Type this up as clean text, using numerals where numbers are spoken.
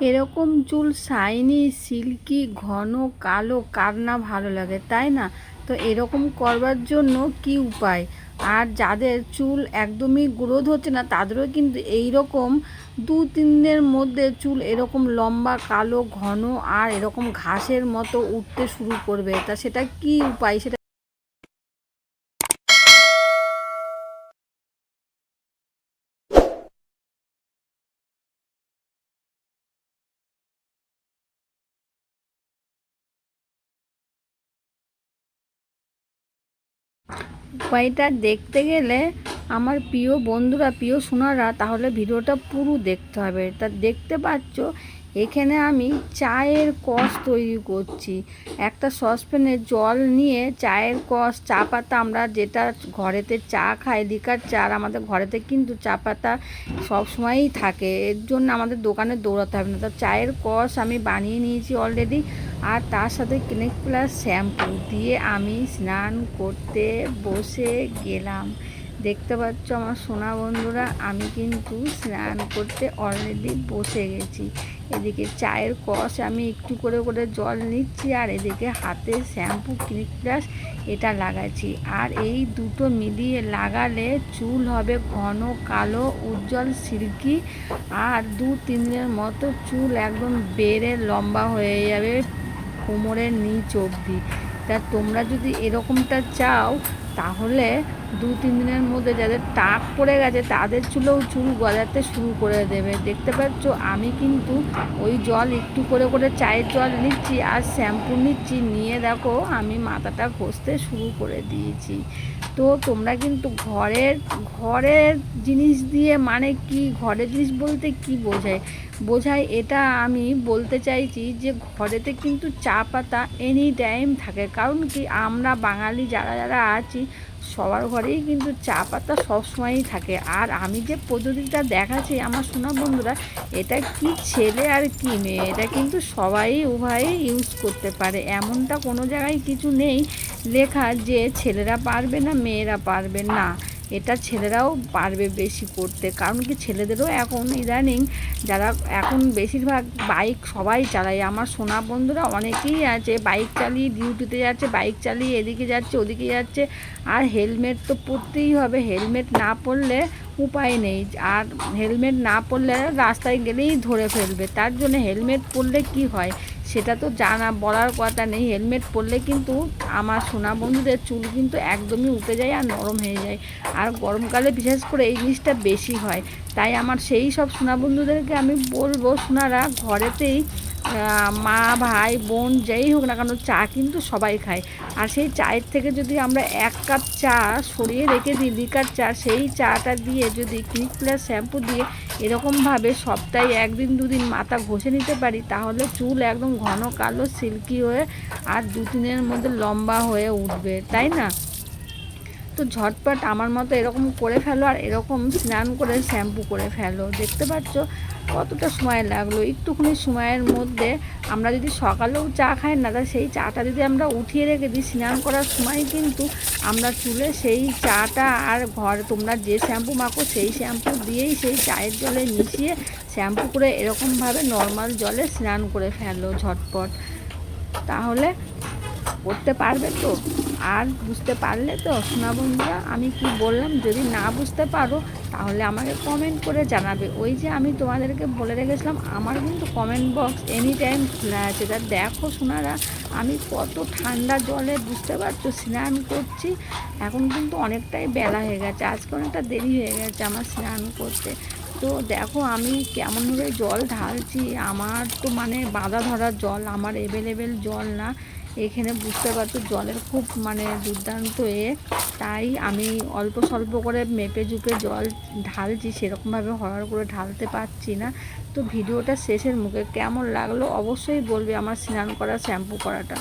এরকম চুল shiny silky ঘন কালো কার না ভালো লাগে, তাই না? তো এরকম করবার জন্য কি উপায়? আর যাদের চুল একদমই গ্রোথ হচ্ছে না তাদেরও কিন্তু এই রকম 2-3 দিনের মধ্যে চুল এরকম লম্বা কালো ঘন আর এরকম ঘাসের মতো উঠতে শুরু করবে। তা সেটা কি উপায় সেটা উপায়টা দেখতে গেলে আমার প্রিয় বন্ধুরা, প্রিয় শোনারা, তাহলে ভিডিওটা পুরো দেখতে হবে। তা দেখতে পাচ্ছ এখানে আমি চায়ের কস তৈরি করছি। একটা সসপ্যানে জল নিয়ে চায়ের কস, চা পাতা, আমরা যেটা ঘরেতে চা খাই লিকার চা, আর আমাদের ঘরেতে কিন্তু চা পাতা সবসময়ই থাকে, এর জন্য আমাদের দোকানে দৌড়াতে হবে না। তো চায়ের কস আমি বানিয়ে নিয়েছি অলরেডি, আর তার সাথে ক্লিনিক প্লাস শ্যাম্পু দিয়ে আমি স্নান করতে বসে গেলাম। দেখতে পাচ্ছ আমার সোনা বন্ধুরা, আমি কিন্তু স্নান করতে অলরেডি বসে গেছি। এদিকে চায়ের কস আমি একটু করে করে জল নিচ্ছি, আর এদিকে হাতে শ্যাম্পু ক্লিনিক প্লাস এটা লাগাচ্ছি। আর এই দুটো মিলিয়ে লাগালে চুল হবে ঘন কালো উজ্জ্বল সিল্কি, আর 2-3 দিনের মতো চুল একদম বেড়ে লম্বা হয়ে যাবে কোমরের নিচ অবধি। তা তোমরা যদি এরকমটা চাও তাহলে 2-3 দিনের মধ্যে যাদের টাক পড়ে গেছে তাদের চুলেও চুল গজাতে শুরু করে দেবে। দেখতে পাচ্ছ আমি কিন্তু ওই জল একটু করে করে চায়ের জল নিচ্ছি আর শ্যাম্পু নিচ্ছি, নিয়ে দেখো আমি মাথাটা ঘষতে শুরু করে দিয়েছি। তো তোমরা কিন্তু ঘরের জিনিস দিয়ে, মানে কি ঘরের জিনিস বলতে কি বোঝায় এটা আমি বলতে চাইছি যে ঘরেতে কিন্তু চা পাতা এনি টাইম থাকে। কারণ কি, আমরা বাঙালি যারা যারা আছি সবার ঘরেই কিন্তু চা পাতা সবসময়ই থাকে। আর আমি যে পদ্ধতিটা দেখাচ্ছি আমার সোনা বন্ধুরা, এটা কি ছেলে আর কি মেয়ে, এটা কিন্তু সবাই উভয়ই ইউজ করতে পারে। এমনটা কোনো জায়গায় কিছু নেই লেখা যে ছেলেরা পারবে না মেয়েরা পারবে না, এটা ছেলেরাও পারবে বেশি করতে। কারণ কি, ছেলেদেরও এখন ইদানিং যারা এখন বেশিরভাগ বাইক সবাই চালায়, আমার সোনা বন্ধুরা অনেকেই আছে বাইক চালিয়ে ডিউটিতে যাচ্ছে, বাইক চালিয়ে এদিকে যাচ্ছে ওদিকে যাচ্ছে। আর হেলমেট তো পরতেই হবে, হেলমেট না পরলে উপায় নেই। আর হেলমেট না পরলে রাস্তায় গেলেই ধরে ফেলবে। তার জন্য হেলমেট পরলে কি হয় সেটা তো জানা বলার কথা নেই। হেলমেট পরলে কিন্তু আমার সোনা বন্ধুদের চুল কিন্তু একদমই উঠে যায় আর নরম হয়ে যায়। আর গরমকালে বিশেষ করে এই জিনিসটা বেশি হয়। তাই আমার সেই সব সোনা বন্ধুদেরকে আমি বলবো, সোনারা ঘরেতেই মা ভাই বোন যেই হোক না কেন চা কিন্তু সবাই খায়। আর সেই চায়ের থেকে যদি আমরা 1 কাপ চা সরিয়ে রেখে দিই লিকার চা, সেই চাটা দিয়ে যদি ক্লিনিক প্লাস শ্যাম্পু দিয়ে এরকমভাবে সপ্তাহে 1-2 দিন মাথা ঘষে নিতে পারি, তাহলে চুল একদম ঘন কালো সিল্কি হয়ে আর 2-3 দিনের মধ্যে লম্বা হয়ে উঠবে, তাই না? তো ঝটপট আমার মতো এরকম করে ফেলো, আর এরকম স্নান করে শ্যাম্পু করে ফেলো। দেখতে পাচ্ছ কতটা সময় লাগলো, একটুখানি সময়ের মধ্যে। আমরা যদি সকালেও চা খাই না, তা সেই চাটা যদি আমরা উঠিয়ে রেখে দিই স্নান করার সময়, কিন্তু আমরা চুলে সেই চাটা আর ঘরে তোমরা যে শ্যাম্পু মাখো সেই শ্যাম্পু দিয়েই সেই চায়ের জলে মিশিয়ে শ্যাম্পু করে এরকমভাবে নর্মাল জলে স্নান করে ফেলো ঝটপট। তাহলে করতে পারবে তো? আর বুঝতে পারলে তো সোনা বন্ধুরা আমি কি বললাম? যদি না বুঝতে পারো তাহলে আমাকে কমেন্ট করে জানাবে। ওই যে আমি তোমাদেরকে বলে রেখেছিলাম আমার কিন্তু কমেন্ট বক্স এনি টাইম খোলা আছে। তা দেখো সোনারা, আমি কত ঠান্ডা জলে, বুঝতে পারছো, স্নান করছি। এখন কিন্তু অনেকটাই বেলা হয়ে গেছে, আজকে অনেকটা দেরি হয়ে গেছে আমার স্নান করতে। তো দেখো আমি কেমনভাবে জল ঢালছি, আমার তো মানে বাঁধা ধরা জল, আমার অ্যাভেলেবেল জল না। এখানে বুঝতে পারছো জলের খুব মানে দুর্দান্ত তাই আমি অল্প স্বল্প করে মেপে ঝুপে জল ঢালছি, সেরকমভাবে হড় করে ঢালতে পারছি না। তো ভিডিওটা শেষের মুখে কেমন লাগলো অবশ্যই বলবে আমার স্নান করা শ্যাম্পু করাটা।